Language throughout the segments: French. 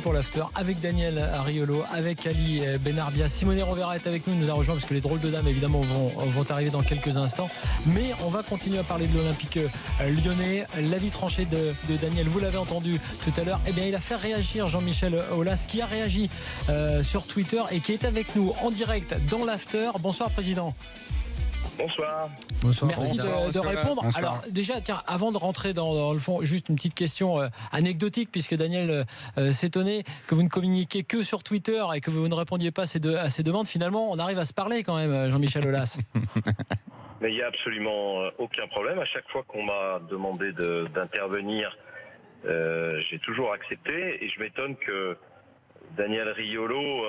pour l'after avec Daniel Riolo, avec Ali Benarbia. Simone Rovera est avec nous, il nous a rejoint parce que les drôles de dames évidemment vont arriver dans quelques instants. Mais on va continuer à parler de l'Olympique lyonnais. L'avis tranché de Daniel, vous l'avez entendu tout à l'heure. Eh bien, il a fait réagir Jean-Michel Aulas qui a réagi sur Twitter et qui est avec nous en direct dans l'after. Bonsoir président. Bonsoir. Merci de répondre. Bonsoir. Alors déjà, tiens, avant de rentrer dans le fond, juste une petite question anecdotique, puisque Daniel s'étonnait que vous ne communiquiez que sur Twitter et que vous ne répondiez pas à ces demandes. Finalement, on arrive à se parler quand même, Jean-Michel Aulas. Mais il n'y a absolument aucun problème. À chaque fois qu'on m'a demandé d'intervenir, j'ai toujours accepté. Et je m'étonne que Daniel Riolo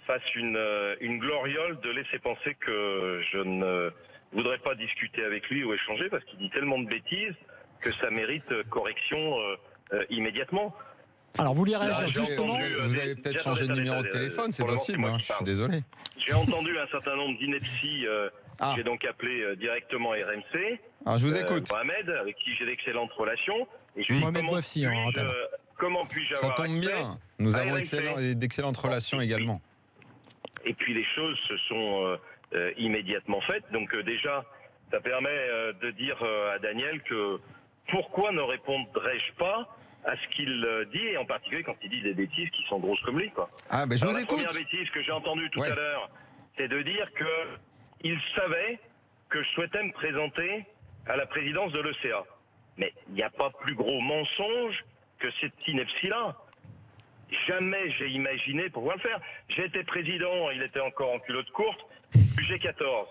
fasse une gloriole de laisser penser que je ne voudrais pas discuter avec lui ou échanger parce qu'il dit tellement de bêtises que ça mérite correction immédiatement. Alors, vous vouliez réagir justement. Vous avez peut-être changé de numéro de téléphone, c'est possible, hein, je suis désolé. J'ai entendu un certain nombre d'inepties. J'ai donc appelé directement RMC. Alors, je vous écoute. Mohamed, avec qui j'ai d'excellentes relations. Et je Mohamed Bouafsi, on rappelle. Comment puis-je Ça avoir tombe accès bien, nous à avons RMC? d'excellentes relations également. Et puis les choses se sont immédiatement faites. Donc déjà, ça permet de dire à Daniel que pourquoi ne répondrais-je pas à ce qu'il dit, et en particulier quand il dit des bêtises qui sont grosses comme lui, quoi. Ah, ben je vous La écoute. première bêtise que j'ai entendue tout Ouais. à l'heure, c'est de dire qu'il savait que je souhaitais me présenter à la présidence de l'ECA. Mais il n'y a pas plus gros mensonge que cette ineptie-là. Jamais j'ai imaginé pouvoir le faire. J'étais président, il était encore en culotte courte, du G14.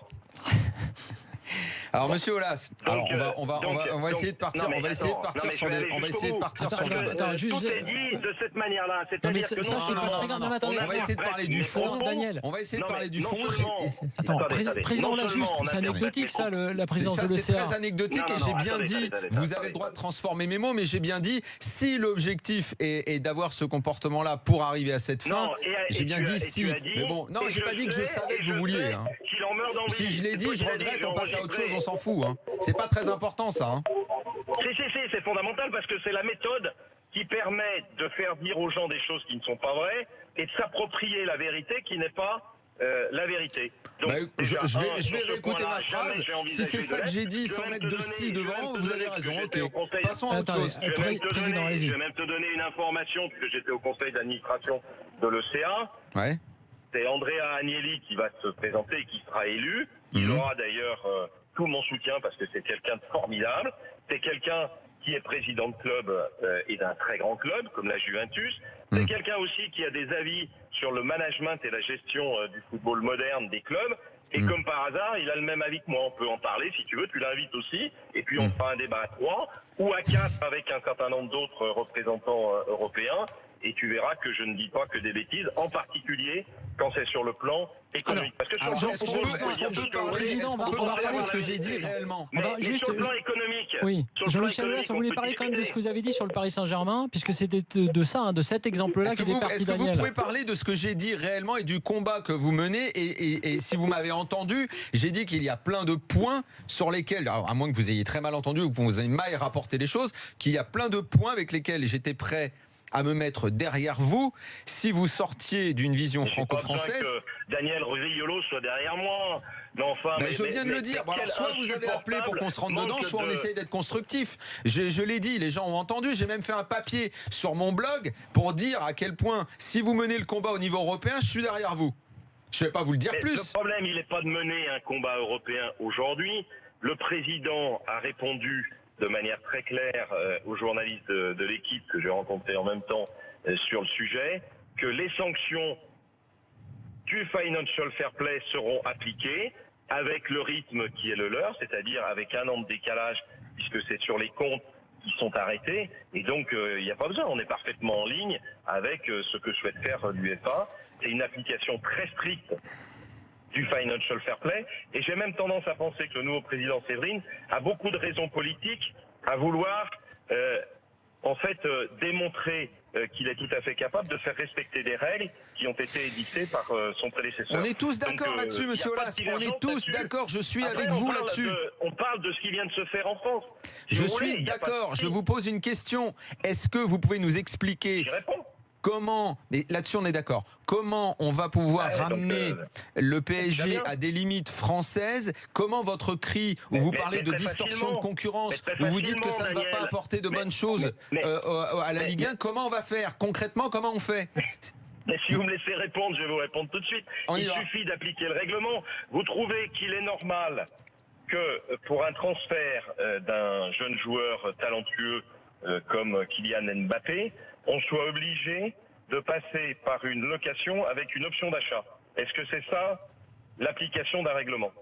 Alors, monsieur Aulas, Donc, on va essayer de partir, non, mais on va essayer de attends, partir non, mais sur je vais des, aller on va jusqu'au essayer de bout. partir sur Attends, des. attends, juste- Tout est dit de cette manière-là. Non, mais C'est-à-dire ça, que c'est pas très grave. Non, mais attendez, On va essayer de parler du fond. Daniel. On va essayer de Non, parler mais du non fond. seulement- Attends, Attendez, président, non là, juste, seulement on a c'est anecdotique ça, la présidence C'est de ça, c'est l'ECA. très anecdotique Non, et non, j'ai bien attendez, dit, attendez, vous attendez. avez le droit de transformer mes mots, mais j'ai bien dit, si l'objectif est d'avoir ce comportement-là pour arriver à cette fin, Non, et j'ai bien tu dit as- et si. tu as dit, Mais bon, non, et j'ai pas dit que je sais, savais et que je vous vouliez. sais Hein. qu'il en meurt d'envie. Si je l'ai C'est dit, toi je qui l'as regrette, dit, on passe à autre chose, enregistré. on s'en fout. Hein. C'est pas très important ça. Hein. Si, c'est fondamental parce que c'est la méthode qui permet de faire dire aux gens des choses qui ne sont pas vraies et de s'approprier la vérité qui n'est pas la vérité. Donc, Bah, déjà, je vais sur ce réécouter point-là, ma jamais phrase. j'ai envisagé Si c'est de ça que l'être. j'ai dit Je sans vais mettre même de te si donner- je vais devant, même te vous avez donner, raison. parce que j'étais au Ok. conseil. Passons à autre Attendez, chose. président, allez-y. Je vais même te donner une information puisque j'étais au conseil d'administration de l'ECA. Ouais. C'est Andrea Agnelli qui va se présenter et qui sera élu. Il aura d'ailleurs tout mon soutien parce que c'est quelqu'un de formidable. C'est quelqu'un qui est président de club et d'un très grand club comme la Juventus. C'est quelqu'un aussi qui a des avis sur le management et la gestion du football moderne des clubs. Et comme par hasard, il a le même avis que moi. On peut en parler si tu veux, tu l'invites aussi. Et puis on fera un débat à 3 ou à 4 avec un certain nombre d'autres représentants européens. Et tu verras que je ne dis pas que des bêtises, en particulier quand c'est sur le plan économique. Parce que sur Alors, le plan est-ce qu'on économique, peut parler de ce que j'ai dit réellement? On va mais juste- sur le plan économique. Oui, sur le plan Jean-Michel Aulas, économique, vous voulez on peut parler quand même de ce discuter. que vous avez dit sur le Paris Saint-Germain, puisque c'était de ça, hein, de cet exemple-là Est-ce qui que, était vous, parti est-ce que vous Daniel. pouvez parler de ce que j'ai dit réellement et du combat que vous menez et si vous m'avez entendu, j'ai dit qu'il y a plein de points sur lesquels, alors à moins que vous ayez très mal entendu ou que vous ayez mal rapporté les choses, qu'il y a plein de points avec lesquels j'étais prêt à me mettre derrière vous si vous sortiez d'une vision J'ai pas besoin franco-française. que Daniel Riolo soit derrière moi. Mais enfin, Ben, je viens de le dire. Bon, alors, soit vous avez appelé pour qu'on se rentre dedans, soit on essaye d'être constructif. Je l'ai dit, les gens ont entendu. J'ai même fait un papier sur mon blog pour dire à quel point, si vous menez le combat au niveau européen, je suis derrière vous. Je ne vais pas vous le dire Mais plus. le problème, il n'est pas de mener un combat européen aujourd'hui. Le président a répondu de manière très claire aux journalistes de l'équipe que j'ai rencontrés en même temps sur le sujet, que les sanctions du Financial Fair Play seront appliquées avec le rythme qui est le leur, c'est-à-dire avec un an de décalage, puisque c'est sur les comptes qui sont arrêtés. Et donc, il n'y a pas besoin, on est parfaitement en ligne avec ce que souhaite faire l'UEFA. C'est une application très stricte du Financial Fair Play. Et j'ai même tendance à penser que le nouveau président Séverine a beaucoup de raisons politiques à vouloir démontrer qu'il est tout à fait capable de faire respecter des règles qui ont été édictées par son prédécesseur. On est tous d'accord Donc, là-dessus, y a monsieur pas de Aulas. On divergence est tous là-dessus. d'accord. Je suis Après, avec on vous parle là-dessus. on parle de ce qui vient de se faire en France. Si Je vous voulez, suis y a pas de d'accord. Je souci. vous pose une question. Est-ce que vous pouvez nous expliquer J'y réponds. comment, mais là-dessus on est d'accord, comment on va pouvoir ramener le PSG à des limites françaises? Comment votre cri où vous parlez de distorsion de concurrence, où vous dites que ça ne va pas apporter de bonnes choses à la Ligue 1, comment on va faire? Concrètement, comment on fait? Mais si vous me laissez répondre, je vais vous répondre tout de suite. Il suffit d'appliquer le règlement. Vous trouvez qu'il est normal que pour un transfert d'un jeune joueur talentueux comme Kylian Mbappé, on soit obligé de passer par une location avec une option d'achat? Est-ce que c'est ça l'application d'un règlement?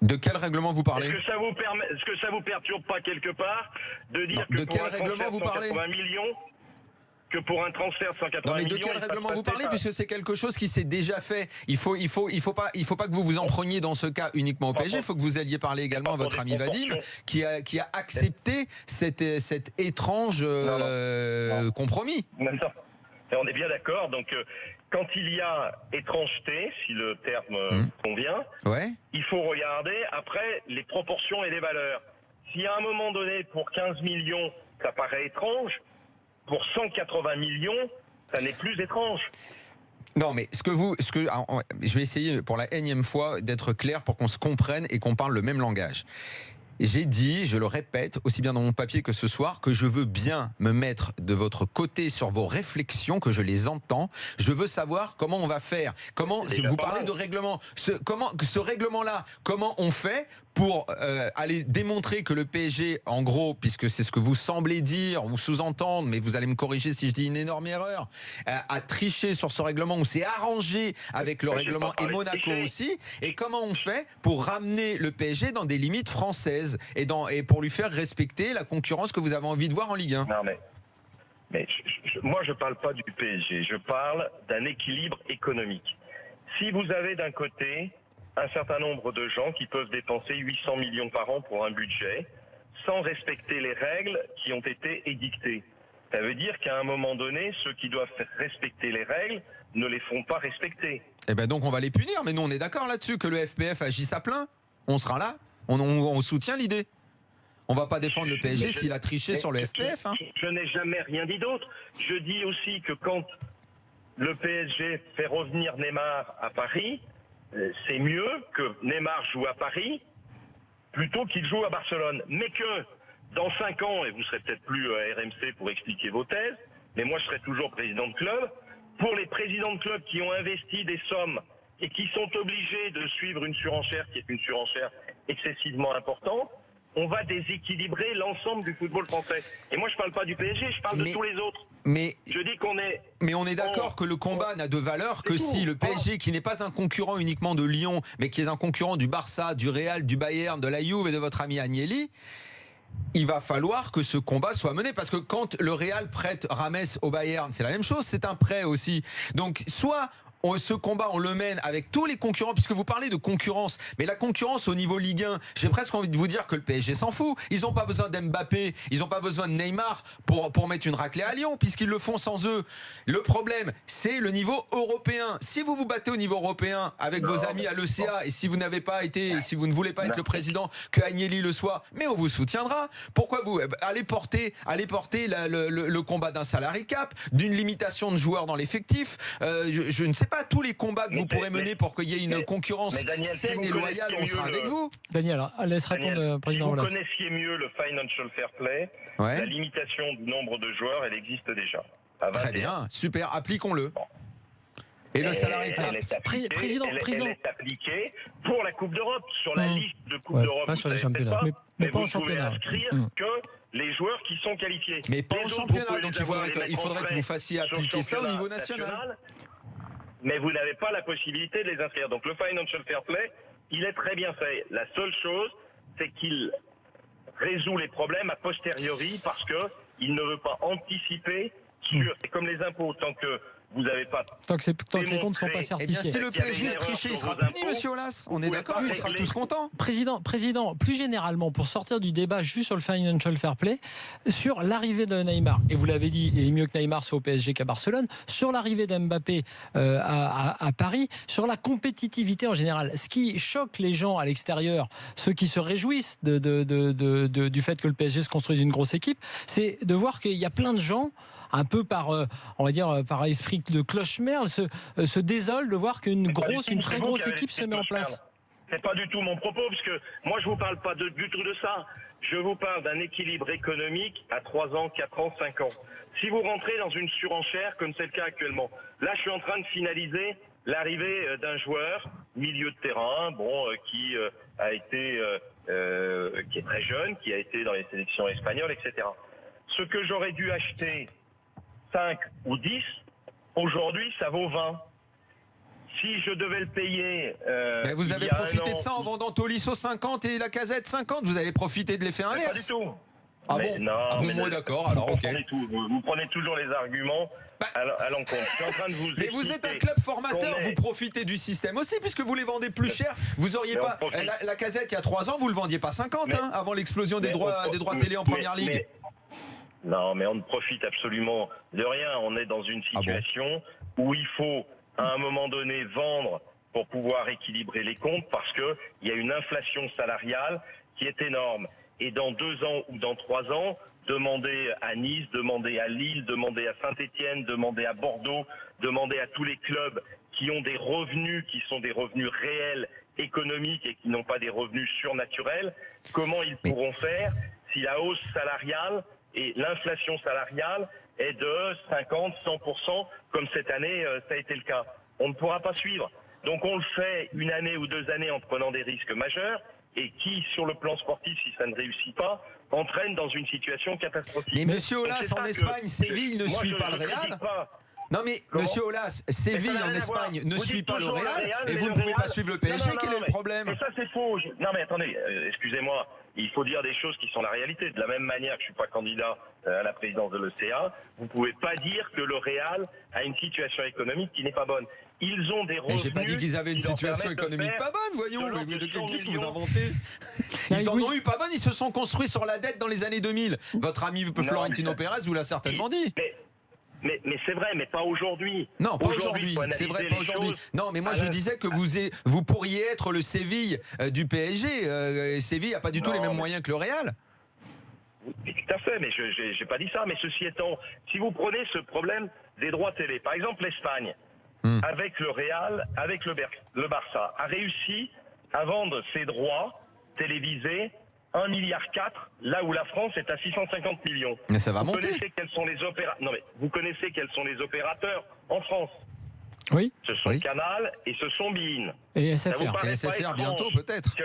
De quel règlement vous parlez? Est-ce que ça vous perturbe pas quelque part de dire que pour un transfert de 180 millions, que pour un transfert de 180 millions... de quel règlement vous parlez? Puisque c'est quelque chose qui s'est déjà fait. Il faut pas que vous vous en preniez dans ce cas uniquement au PSG. Il faut que vous alliez parler également à votre ami Vadim, qui a accepté cet étrange compromis. Non. Et on est bien d'accord. Donc, quand il y a étrangeté, si le terme convient, il faut regarder après les proportions et les valeurs. Si à un moment donné, pour 15 millions, ça paraît étrange, pour 180 millions, ça n'est plus étrange. Non, mais je vais essayer pour la énième fois d'être clair pour qu'on se comprenne et qu'on parle le même langage. J'ai dit, je le répète, aussi bien dans mon papier que ce soir, que je veux bien me mettre de votre côté sur vos réflexions, que je les entends. Je veux savoir comment on va faire. Si vous parlez de règlement, ce règlement-là, comment on fait pour aller démontrer que le PSG, en gros, puisque c'est ce que vous semblez dire ou sous-entendre, mais vous allez me corriger si je dis une énorme erreur, a triché sur ce règlement ou s'est arrangé avec le règlement et Monaco aussi. Et comment on fait pour ramener le PSG dans des limites françaises et pour lui faire respecter la concurrence que vous avez envie de voir en Ligue 1? Non, mais moi, je ne parle pas du PSG. Je parle d'un équilibre économique. Si vous avez d'un côté un certain nombre de gens qui peuvent dépenser 800 millions par an pour un budget sans respecter les règles qui ont été édictées, ça veut dire qu'à un moment donné, ceux qui doivent faire respecter les règles ne les font pas respecter. Eh ben donc on va les punir. Mais nous, on est d'accord là-dessus que le FPF agisse à plein. On sera là. On soutient l'idée. On va pas défendre le PSG s'il a triché sur le FPF. Je n'ai jamais rien dit d'autre. Je dis aussi que quand le PSG fait revenir Neymar à Paris, c'est mieux que Neymar joue à Paris plutôt qu'il joue à Barcelone. Mais que dans 5 ans, et vous serez peut-être plus à RMC pour expliquer vos thèses, mais moi je serai toujours président de club, pour les présidents de club qui ont investi des sommes et qui sont obligés de suivre une surenchère qui est une surenchère excessivement importante, on va déséquilibrer l'ensemble du football français. Et moi, je ne parle pas du PSG, je parle de tous les autres. Je dis qu'on est... Mais on est d'accord que le combat n'a de valeur que si le PSG, qui n'est pas un concurrent uniquement de Lyon, mais qui est un concurrent du Barça, du Real, du Bayern, de la Juve et de votre ami Agnelli, il va falloir que ce combat soit mené. Parce que quand le Real prête Rames au Bayern, c'est la même chose, c'est un prêt aussi. Donc, soit... ce combat, on le mène avec tous les concurrents, puisque vous parlez de concurrence. Mais la concurrence au niveau Ligue 1, j'ai presque envie de vous dire que le PSG s'en fout. Ils n'ont pas besoin d'Mbappé, ils n'ont pas besoin de Neymar pour mettre une raclée à Lyon, puisqu'ils le font sans eux. Le problème, c'est le niveau européen. Si vous vous battez au niveau européen avec vos amis à l'ECA, et si vous n'avez pas été, si vous ne voulez pas être le président, que Agnelli le soit, mais on vous soutiendra. Pourquoi vous allez porter le combat d'un salary cap, d'une limitation de joueurs dans l'effectif? Je ne sais pas. Tous les combats que vous pourrez mener pour qu'il y ait une concurrence saine et loyale, on sera avec vous. Daniel, laisse répondre président Wallace. Si vous connaissiez mieux le Financial Fair Play, la limitation du nombre de joueurs, elle existe déjà. Très bien, super, appliquons-le. Bon. Et le salarié cap, président, elle est appliquée pour la Coupe d'Europe, sur la liste de Coupe d'Europe. Pas sur les championnats, mais pas en championnat. Vous pouvez inscrire que les joueurs qui sont qualifiés. Mais pas en championnat, donc il faudrait que vous fassiez appliquer ça au niveau national. Mais vous n'avez pas la possibilité de les inscrire. Donc le Financial Fair Play, il est très bien fait. La seule chose, c'est qu'il résout les problèmes a posteriori parce qu'il ne veut pas anticiper sur... C'est comme les impôts, tant que vous n'avez pas... Tant que les comptes ne sont pas certifiés. Eh bien, si le PSG triché, il sera puni, monsieur Aulas. On est d'accord, on sera tous contents. Président, plus généralement, pour sortir du débat juste sur le Financial Fair Play, sur l'arrivée de Neymar, et vous l'avez dit, il est mieux que Neymar soit au PSG qu'à Barcelone, sur l'arrivée d'Mbappé à Paris, sur la compétitivité en général. Ce qui choque les gens à l'extérieur, ceux qui se réjouissent du fait que le PSG se construise une grosse équipe, c'est de voir qu'il y a plein de gens un peu par, on va dire, par esprit de cloche-merle, se désole de voir qu'une très grosse équipe se met en place. C'est pas du tout mon propos, puisque moi je vous parle pas du tout de ça. Je vous parle d'un équilibre économique à 3 ans, 4 ans, 5 ans. Si vous rentrez dans une surenchère, comme c'est le cas actuellement, là je suis en train de finaliser l'arrivée d'un joueur, milieu de terrain, qui a été, qui est très jeune, qui a été dans les sélections espagnoles, etc. Ce que j'aurais dû acheter 5 ou 10, aujourd'hui ça vaut 20. Si je devais le payer... mais vous avez profité de ça en vendant Tolisso 50 et Lacazette 50. Vous avez profité de l'effet inverse. Pas du tout. Ah mais bon, non, moi d'accord, alors ok. Vous prenez toujours les arguments à l'encontre. Je suis en train de vous mais vous êtes un club formateur, vous profitez du système aussi, puisque vous les vendez plus cher. Vous auriez pas... Lacazette, il y a 3 ans, vous le vendiez pas 50, avant l'explosion des droits télé en première ligue. Non, mais on ne profite absolument de rien. On est dans une situation où il faut... à un moment donné, vendre pour pouvoir équilibrer les comptes parce qu'il y a une inflation salariale qui est énorme. Et dans 2 ans ou dans 3 ans, demandez à Nice, demandez à Lille, demandez à Saint-Étienne, demandez à Bordeaux, demandez à tous les clubs qui ont des revenus qui sont des revenus réels, économiques et qui n'ont pas des revenus surnaturels, comment ils pourront faire si la hausse salariale et l'inflation salariale est de 50-100%, comme cette année, ça a été le cas. On ne pourra pas suivre. Donc on le fait 1 année ou 2 années en prenant des risques majeurs, et qui, sur le plan sportif, si ça ne réussit pas, entraîne dans une situation catastrophique. Mais monsieur Aulas, en Espagne, Séville ne suit pas le Real. Non mais monsieur Aulas, Séville en Espagne ne suit pas le Real, et vous ne pouvez pas suivre le PSG, quel est le problème? Mais ça c'est faux. Non mais attendez, excusez-moi, il faut dire des choses qui sont la réalité. De la même manière que je suis pas candidat à la présidence de l'ECA, vous pouvez pas dire que le Real a une situation économique qui n'est pas bonne. Ils ont des revenus. J'ai pas dit qu'ils avaient une situation économique pas bonne, voyons. Mais de qu'est-ce que vous inventez? Ils en ont eu pas bonne, ils se sont construits sur la dette dans les années 2000. Votre ami Florentino Pérez vous l'a certainement dit. Mais c'est vrai, mais pas aujourd'hui. Non, pas aujourd'hui. C'est vrai, pas aujourd'hui. Non, mais moi je disais que vous pourriez être le Séville du PSG. Séville n'a pas du tout les mêmes moyens que le Real. Oui, tout à fait, mais je n'ai pas dit ça. Mais ceci étant, si vous prenez ce problème des droits télé, par exemple l'Espagne, avec le Real, avec le Barça, a réussi à vendre ses droits télévisés 1,4 milliard, là où la France est à 650 millions. Mais ça va monter. Vous connaissez quels sont les opérateurs en France? Oui. Ce sont Canal et ce sont beIN. Et SFR. Et SFR bientôt peut-être.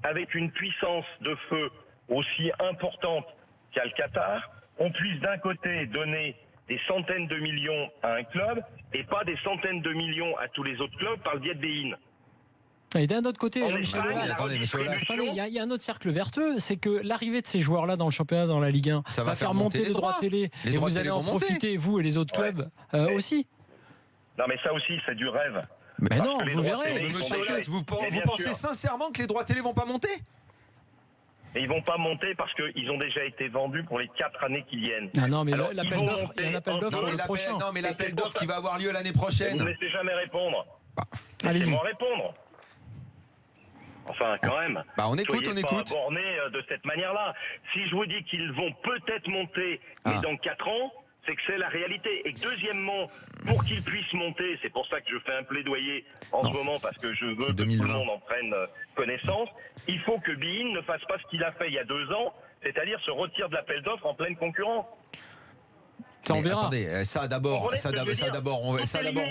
Avec une puissance de feu aussi importante qu'à le Qatar, on puisse d'un côté donner des centaines de millions à un club et pas des centaines de millions à tous les autres clubs par le biais de beIN. Et d'un autre côté, Jean-Michel Aulas, il y a un autre cercle vertueux, c'est que l'arrivée de ces joueurs-là dans le championnat, dans la Ligue 1, va faire monter les droits télé, et vous allez en profiter, vous et les autres clubs aussi. Non mais ça aussi, c'est du rêve. Mais non, vous verrez. Monsieur Aulas, vous pensez sincèrement que les droits télé vont pas monter? Et ils vont pas monter parce qu'ils ont déjà été vendus pour les 4 années qui viennent. Ah non, mais l'appel d'offres, il y a un appel d'offres pour le prochain. Non, mais l'appel d'offres qui va avoir lieu l'année prochaine. Vous ne laissez jamais répondre. Allez-y. Laissez-moi répondre. Enfin, quand même. On écoute, Soyez pas bornés de cette manière-là. Si je vous dis qu'ils vont peut-être monter, mais dans 4 ans, c'est que c'est la réalité. Et deuxièmement, pour qu'ils puissent monter, c'est pour ça que je fais un plaidoyer en ce moment, parce que je veux que tout le monde en prenne connaissance, il faut que beIN ne fasse pas ce qu'il a fait il y a 2 ans, c'est-à-dire se retire de l'appel d'offres en pleine concurrence. Ça, on verra. Attendez, ça d'abord, on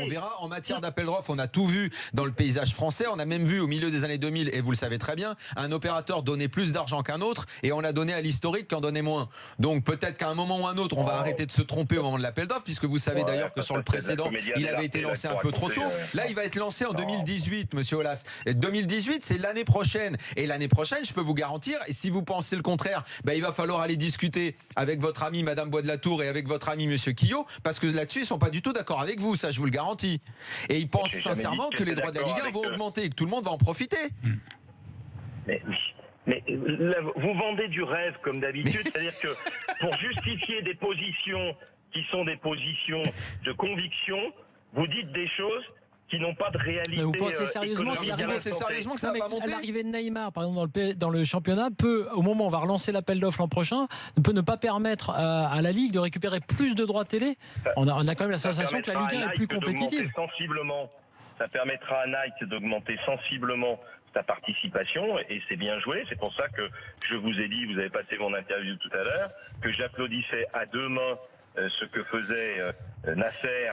verra. En matière d'appel d'offres, on a tout vu dans le paysage français. On a même vu au milieu des années 2000, et vous le savez très bien, un opérateur donner plus d'argent qu'un autre, et on l'a donné à l'historique qui en donnait moins. Donc peut-être qu'à un moment ou un autre, on va arrêter de se tromper au moment de l'appel d'offres, puisque vous savez d'ailleurs que sur le précédent, il avait été lancé un peu trop tôt. Là, il va être lancé en 2018, monsieur Aulas. 2018, c'est l'année prochaine. Et l'année prochaine, je peux vous garantir, et si vous pensez le contraire, il va falloir aller discuter avec votre amie Madame Bois de la Tour et avec votre ami Monsieur Quillot, parce que là-dessus ils sont pas du tout d'accord avec vous, ça je vous le garantis. Et ils pensent sincèrement que les droits de la Ligue 1 vont augmenter et que tout le monde va en profiter. Mais là, vous vendez du rêve comme d'habitude, c'est-à-dire que pour justifier des positions qui sont des positions de conviction, vous dites des choses qui n'ont pas de réalité. Mais vous pensez sérieusement économique qu'il à arrive- l'instant T. sérieusement que ça Non, va mais pas monter? l'arrivée de Neymar, par exemple, dans le championnat, peut, au moment où on va relancer l'appel d'offres l'an prochain, peut ne pas permettre à la Ligue de récupérer plus de droits télé. On a quand même la Ça sensation que la Ligue 1 permettra est à plus Nike compétitive. d'augmenter sensiblement. Ça permettra à Nike d'augmenter sensiblement sa participation et c'est bien joué. C'est pour ça que je vous ai dit, vous avez passé mon interview tout à l'heure, que j'applaudissais à deux mains ce que faisait Nasser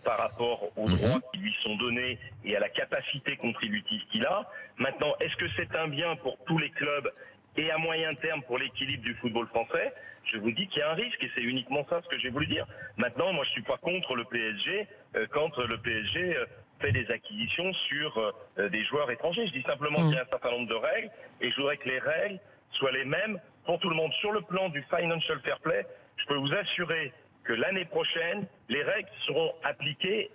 par rapport aux droits qui lui sont donnés et à la capacité contributive qu'il a. Maintenant, est-ce que c'est un bien pour tous les clubs et à moyen terme pour l'équilibre du football français? Je vous dis qu'il y a un risque et c'est uniquement ça ce que j'ai voulu dire. Maintenant, moi je suis pas contre le PSG quand le PSG fait des acquisitions sur des joueurs étrangers. Je dis simplement qu'il y a un certain nombre de règles et je voudrais que les règles soient les mêmes pour tout le monde. Sur le plan du financial fair play, je peux vous assurer que l'année prochaine, les règles seront appliquées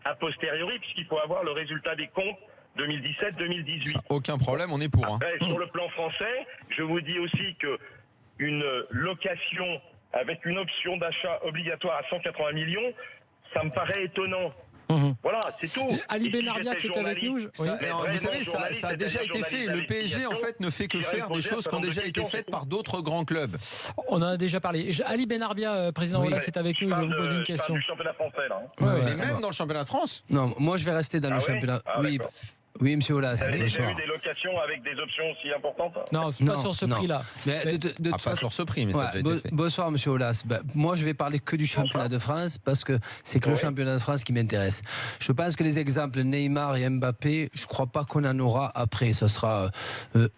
a posteriori puisqu'il faut avoir le résultat des comptes 2017-2018. Aucun problème, on est pour. Hein. Après, sur le plan français, je vous dis aussi que une location avec une option d'achat obligatoire à 180 millions, ça me paraît étonnant. Voilà, c'est tout. Ali Et si Benarbia j'étais qui est avec nous. journaliste, oui. Alors, vous savez, ça a déjà été fait. Le PSG, en fait, ne fait que faire des choses qui ont déjà été faites par d'autres grands clubs. On en a déjà parlé. Ali Benarbia, président Oui. Wallace, est avec nous. Il va vous poser une Je parle question. du championnat français, là. Mais même dans le championnat de France. Non, moi je vais rester dans le Ah oui championnat. Ah, Oui, d'accord. oui, monsieur Aulas. Vous avez déjà bonsoir. eu des locations avec des options aussi importantes? Non, pas sur ce prix-là. Mais de toute Pas façon, sur ce prix, mais ça a déjà été fait. bonsoir, monsieur Aulas. Moi, je vais parler que du championnat de France parce que c'est que le championnat de France qui m'intéresse. Je pense que les exemples Neymar et Mbappé, je ne crois pas qu'on en aura après. Ce sera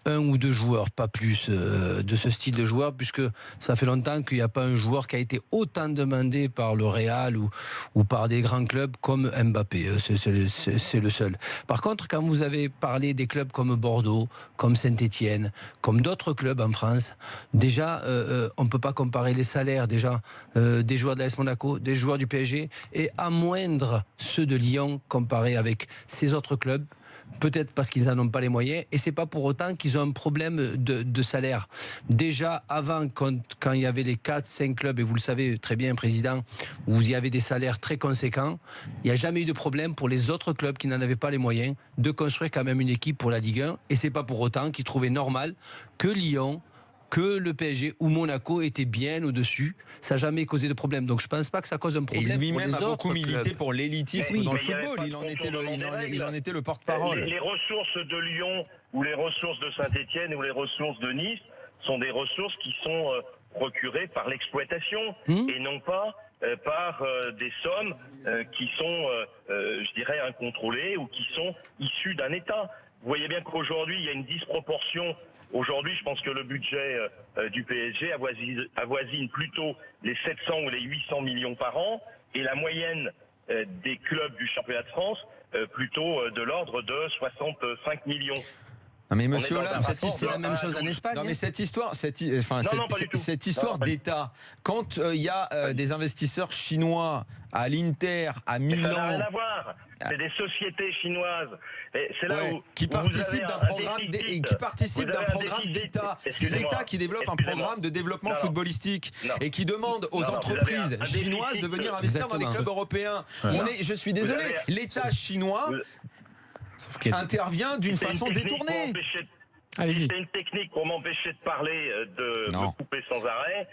un ou deux joueurs, pas plus de ce style de joueur, puisque ça fait longtemps qu'il n'y a pas un joueur qui a été autant demandé par le Real ou par des grands clubs comme Mbappé. C'est le seul. Par contre, quand vous avez parlé des clubs comme Bordeaux, comme Saint-Étienne, comme d'autres clubs en France, déjà, on ne peut pas comparer les salaires déjà des joueurs de l'AS Monaco, des joueurs du PSG, et à moindre ceux de Lyon comparés avec ces autres clubs. Peut-être parce qu'ils n'en ont pas les moyens, et c'est pas pour autant qu'ils ont un problème de salaire. Déjà, avant, quand il y avait les 4-5 clubs, et vous le savez très bien, Président, où il y avait des salaires très conséquents, il n'y a jamais eu de problème pour les autres clubs qui n'en avaient pas les moyens de construire quand même une équipe pour la Ligue 1, et c'est pas pour autant qu'ils trouvaient normal que Lyon, que le PSG ou Monaco étaient bien au-dessus. Ça n'a jamais causé de problème. Donc je ne pense pas que ça cause un Et problème pour lui-même les a beaucoup autres milité clubs. pour l'élitisme Oui, dans le mais il y avait football. pas de Il en était le Les, porte-parole. les ressources de Lyon ou les ressources de Saint-Étienne ou les ressources de Nice sont des ressources qui sont procurées par l'exploitation et non pas par des sommes qui sont, je dirais, incontrôlées ou qui sont issues d'un État. Vous voyez bien qu'aujourd'hui, il y a une disproportion. Aujourd'hui, je pense que le budget du PSG avoisine plutôt les 700 ou les 800 millions par an et la moyenne des clubs du championnat de France plutôt de l'ordre de 65 millions. Non mais monsieur On est dans là, un rapport C'est la même chose en Espagne. non mais cette histoire, non, pas du tout. cette histoire Non, pas du d'État, quand il y a des investisseurs chinois à l'Inter, à Mais ça n'a Milan, rien à voir. C'est des sociétés chinoises. Et c'est là où qui où vous participent avez d'un un programme déficit. qui participent Vous d'un avez un programme déficit. d'État. C'est Excusez-moi. l'État qui développe un Excusez-moi. programme de développement Non, non. footballistique Non. et qui demande aux Non, non, entreprises vous avez un chinoises déficit. de venir investir dans les Exactement. clubs européens. Voilà. Je suis désolé, avez- l'État chinois intervient d'une C'est une façon technique pour détournée. empêcher- Allez-y. C'est une technique pour m'empêcher de parler, de Non. me couper sans arrêt.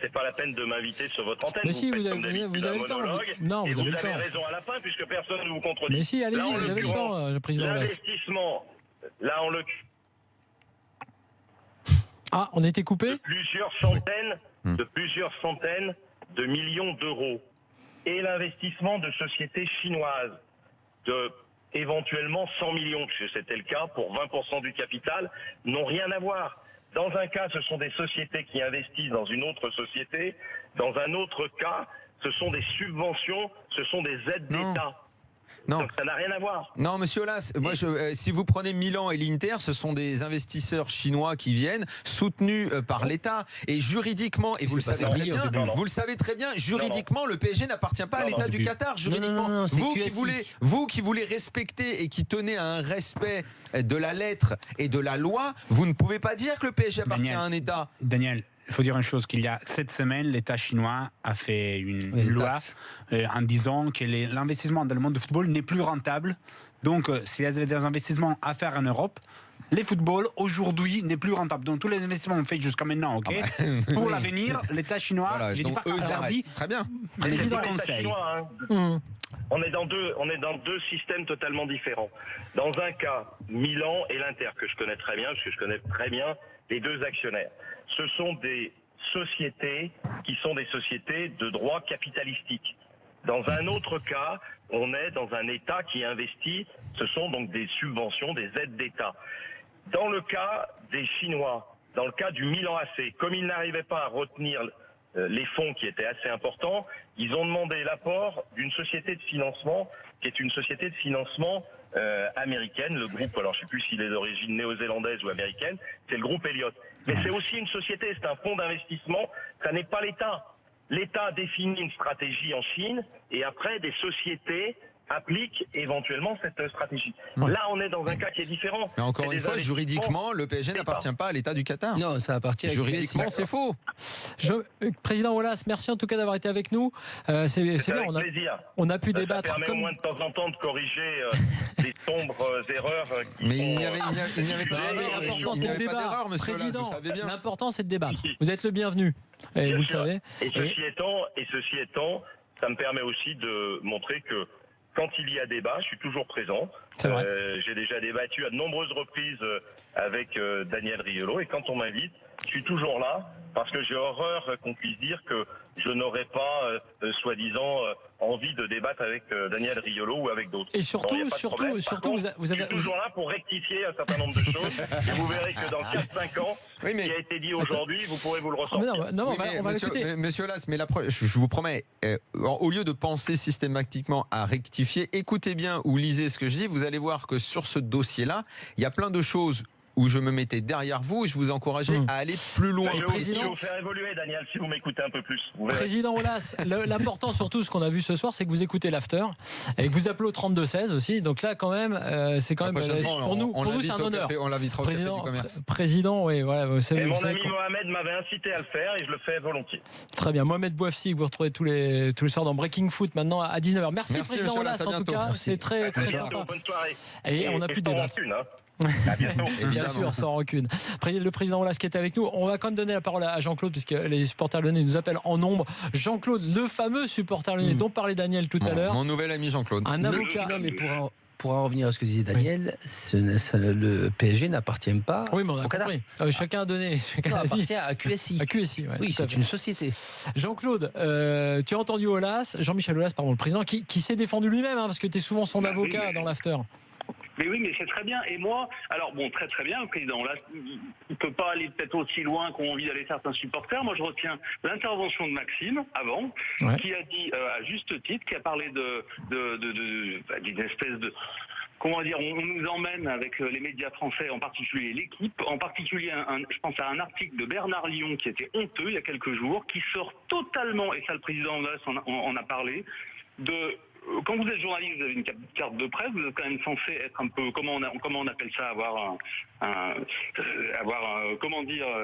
C'est pas la peine de m'inviter sur votre antenne. Mais Vous si, faites vous avez- comme d'habitude vous avez un le temps, monologue, non, et vous avez le avez temps. raison à la fin puisque personne ne vous contredit. Mais si, allez-y, Là, en vous avez le l'occurrence, temps, président Wallace. l'investissement, là en l'occurrence, Ah, on a été coupé. plusieurs centaines de millions d'euros et l'investissement de sociétés chinoises de éventuellement 100 millions, puisque c'était le cas pour 20% du capital, n'ont rien à voir. Dans un cas, ce sont des sociétés qui investissent dans une autre société. Dans un autre cas, ce sont des subventions, ce sont des aides Non. d'État. Non. Donc ça n'a rien à voir. Non, monsieur Aulas, moi, si vous prenez Milan et l'Inter, ce sont des investisseurs chinois qui viennent, soutenus par l'État. Et juridiquement, et vous le C'est savez pas très ça, bien, non, non. vous le savez très bien, juridiquement, le PSG n'appartient pas à Non, l'État non, du Qatar, juridiquement. non, c'est Vous, qui QSI. voulez respecter et qui tenez à un respect de la lettre et de la loi, vous ne pouvez pas dire que le PSG appartient Daniel. à un État. Daniel, il faut dire une chose, qu'il y a cette semaine, l'État chinois a fait une loi en disant que l'investissement dans le monde du football n'est plus rentable. Donc, s'il y avait des investissements à faire en Europe, les footballs aujourd'hui n'est plus rentable. Donc tous les investissements faits jusqu'à maintenant, ok. Pour l'avenir, l'État chinois, voilà, je dis pas interdit. Très bien. Mais je c'est pas déconseille. l'État chinois, On est dans deux systèmes totalement différents. Dans un cas, Milan et l'Inter, que je connais très bien, parce que je connais très bien les deux actionnaires. Ce sont des sociétés qui sont des sociétés de droit capitalistique. Dans un autre cas, on est dans un État qui investit, ce sont donc des subventions, des aides d'État. Dans le cas des Chinois, dans le cas du Milan AC, comme ils n'arrivaient pas à retenir les fonds qui étaient assez importants, ils ont demandé l'apport d'une société de financement qui est une société de financement américaine, le groupe, alors je ne sais plus s'il est d'origine néo-zélandaise ou américaine, c'est le groupe Elliott. Mais c'est aussi une société, c'est un fonds d'investissement, ça n'est pas l'État. L'État définit une stratégie en Chine et après des sociétés appliquent éventuellement cette stratégie. Ouais. Là, on est dans un cas qui est différent. Mais encore une fois, juridiquement, le PSG n'appartient pas à l'État du Qatar. Non, ça appartient à juridiquement, c'est faux. Président Aulas, merci en tout cas d'avoir été avec nous. C'est bien, on a pu débattre. Ça permet au moins de temps en temps de corriger des sombres erreurs. Mais il n'y avait pas d'erreur, monsieur Aulas, Président, vous savez bien. l'important c'est de débattre. Vous êtes le bienvenu. Et vous le savez. Et ceci étant, ça me permet aussi de montrer que quand il y a débat, je suis toujours présent. J'ai déjà débattu à de nombreuses reprises avec Daniel Riolo et quand on m'invite, je suis toujours là parce que j'ai horreur qu'on puisse dire que je n'aurais pas, soi-disant, envie de débattre avec Daniel Riolo ou avec d'autres. Et surtout, vous avez toujours là pour rectifier un certain nombre de choses. Et vous verrez que dans 4-5 ans, ce qui a été dit aujourd'hui, vous pourrez vous le ressentir. On va l'écouter. Monsieur Aulas, mais je vous promets, au lieu de penser systématiquement à rectifier, écoutez bien ou lisez ce que je dis, vous allez voir que sur ce dossier-là, il y a plein de choses où je me mettais derrière vous et je vous encourageais à aller plus loin. Je vais vous faire évoluer, Daniel, si vous m'écoutez un peu plus. Président Aulas, l'important surtout, ce qu'on a vu ce soir, c'est que vous écoutez l'after et que vous appelez au 32-16 aussi. Donc là, quand même, c'est quand même pour nous, c'est un honneur. On l'invitera au café du commerce. Président, oui, voilà. Et mon ami Mohamed m'avait incité à le faire et je le fais volontiers. Très bien. Mohamed Bouafsi, que vous retrouvez tous les soirs dans Breaking Foot maintenant à 19h. Merci Président Aulas, en tout cas. C'est très sympa. Bonne soirée. Et on a pu débattre. À bientôt. Bien sûr, sans rancune. Le président Aulas qui est avec nous. On va quand même donner la parole à Jean-Claude puisque les supporters lyonnais nous appellent en nombre. Jean-Claude, le fameux supporter lyonnais dont parlait Daniel tout à l'heure. Mon nouvel ami Jean-Claude. Un avocat. Non, mais pour en revenir à ce que disait Daniel, le PSG n'appartient pas au Qatar. Chacun a donné. Chacun appartient à QSI. À QSI, oui, c'est une société. Jean-Claude, tu as entendu Jean-Michel Aulas, le président, qui s'est défendu lui-même, parce que tu es souvent son avocat dans l'after. Mais oui, mais c'est très bien. Et moi, alors bon, très très bien, le président. Là, il ne peut pas aller peut-être aussi loin qu'ont envie d'aller certains supporters. Moi, je retiens l'intervention de Maxime avant, qui a dit à juste titre, qui a parlé d'une espèce de. Comment dire, on nous emmène avec les médias français, en particulier l'équipe, en particulier, je pense à un article de Bernard Lyon qui était honteux il y a quelques jours, qui sort totalement, et ça le président en a parlé, quand vous êtes journaliste, vous avez une carte de presse, vous êtes quand même censé être un peu, comment on appelle ça,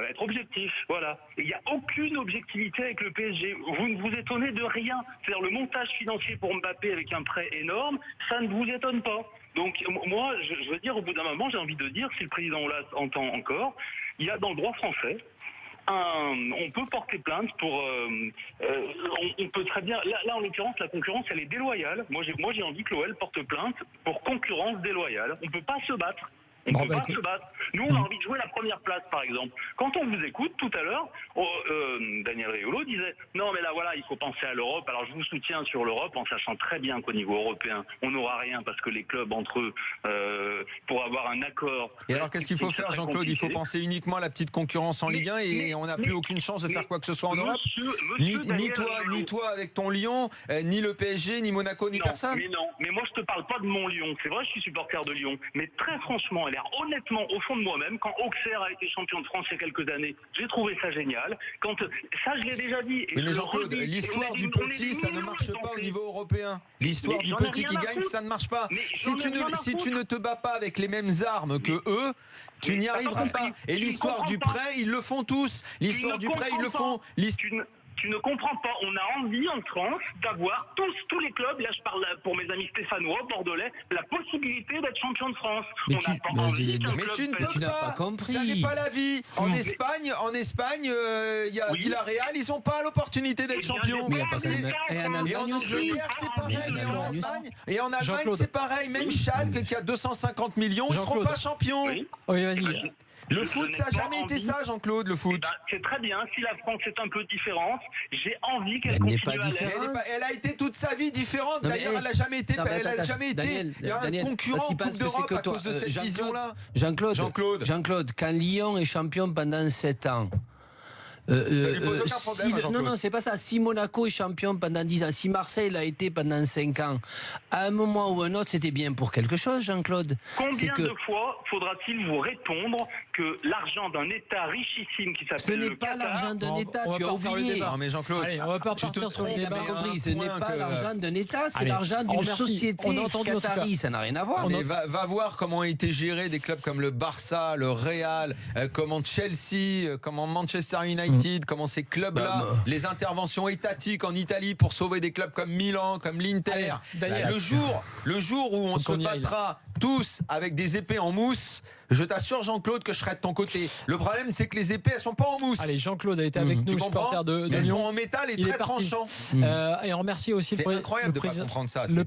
être objectif, voilà. Et il n'y a aucune objectivité avec le PSG. Vous ne vous étonnez de rien. C'est-à-dire le montage financier pour Mbappé avec un prêt énorme, ça ne vous étonne pas. Donc moi, je veux dire, au bout d'un moment, j'ai envie de dire, si le président Aulas entend encore, il y a dans le droit français, on peut porter plainte pour. On peut très bien. Là, en l'occurrence, la concurrence, elle est déloyale. Moi, j'ai envie que l'OL porte plainte pour concurrence déloyale. On peut pas se battre. On ne peut pas se battre. Nous, on a envie de jouer la première place, par exemple. Quand on vous écoute tout à l'heure, Daniel Riolo disait non, mais là, voilà, il faut penser à l'Europe. Alors, je vous soutiens sur l'Europe en sachant très bien qu'au niveau européen, on n'aura rien parce que les clubs entre eux, pour avoir un accord. Et alors, qu'est-ce qu'il faut faire, Jean-Claude ? Il faut penser uniquement à la petite concurrence en Ligue 1 et on n'a plus aucune chance de faire quoi que ce soit en Europe. Ni toi avec ton Lyon, ni le PSG, ni Monaco, ni personne. Mais non, mais moi je te parle pas de mon Lyon. C'est vrai, je suis supporter de Lyon, mais très franchement, honnêtement, au fond de moi-même, quand Auxerre a été champion de France il y a quelques années, j'ai trouvé ça génial. Ça, je l'ai déjà dit. Oui, mais Jean-Claude, l'histoire du petit, ça ne marche pas au niveau européen. L'histoire du petit qui gagne, ça ne marche pas. Si tu ne te bats pas avec les mêmes armes que eux, tu n'y arriveras pas. Et l'histoire du prêt, ils le font tous. L'histoire du prêt, ils le font. Tu ne comprends pas. On a envie en France d'avoir tous les clubs, là je parle pour mes amis stéphanois, bordelais, la possibilité d'être champion de France. Mais tu n'as pas compris. Ça n'est pas la vie. En Espagne, il y a Villarreal, ils n'ont pas l'opportunité d'être champions. Et en Allemagne aussi. C'est pareil. Et en Allemagne, c'est pareil. Même Schalke qui a 250 millions, ils ne seront pas champions. Oui, vas-y. Le foot, ça n'a jamais été ça, Jean-Claude, le foot. C'est très bien. Si la France est un peu différente, j'ai envie qu'elle Elle continue n'est pas à différente. Elle a été toute sa vie différente. D'ailleurs, elle n'a jamais été. Il y a un concurrent en Coupe d'Europe à cause de cette vision-là. Jean-Claude, quand Lyon est champion pendant 7 ans. Ça lui pose aucun problème, Jean-Claude. Non, c'est pas ça. Si Monaco est champion pendant 10 ans, si Marseille l'a été pendant 5 ans, à un moment ou un autre, c'était bien pour quelque chose, Jean-Claude. Combien de fois faudra-t-il vous répondre que l'argent d'un État richissime qui s'appelle le Qatar... Ce n'est pas l'argent d'un État, tu as oublié. Non, mais Jean-Claude, allez, on va pas repartir sur le débat. Ce n'est pas l'argent d'un État, c'est l'argent d'une société qatari. Ça n'a rien à voir. Mais va voir comment ont été gérés des clubs comme le Barça, le Real, comment Chelsea, comment Manchester United, comment ces clubs-là, les interventions étatiques en Italie pour sauver des clubs comme Milan, comme l'Inter. Le jour où on se battra tous avec des épées en mousse, je t'assure, Jean-Claude, que je serai de ton côté. Le problème, c'est que les épées, elles sont pas en mousse. Allez, Jean-Claude a été avec nous, supporter de Lyon. Elles sont en métal et très tranchant. Et on remercie aussi c'est incroyable de pas comprendre ça. Le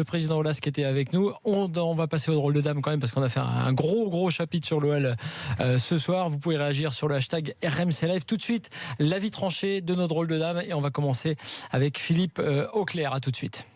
président Aulas qui était avec nous. On va passer au drôle de dame quand même parce qu'on a fait un gros chapitre sur l'OL ce soir. Vous pouvez réagir sur le hashtag RMC Live. Tout de suite, l'avis tranché de nos drôles de dames. Et on va commencer avec Philippe Auclair. À tout de suite.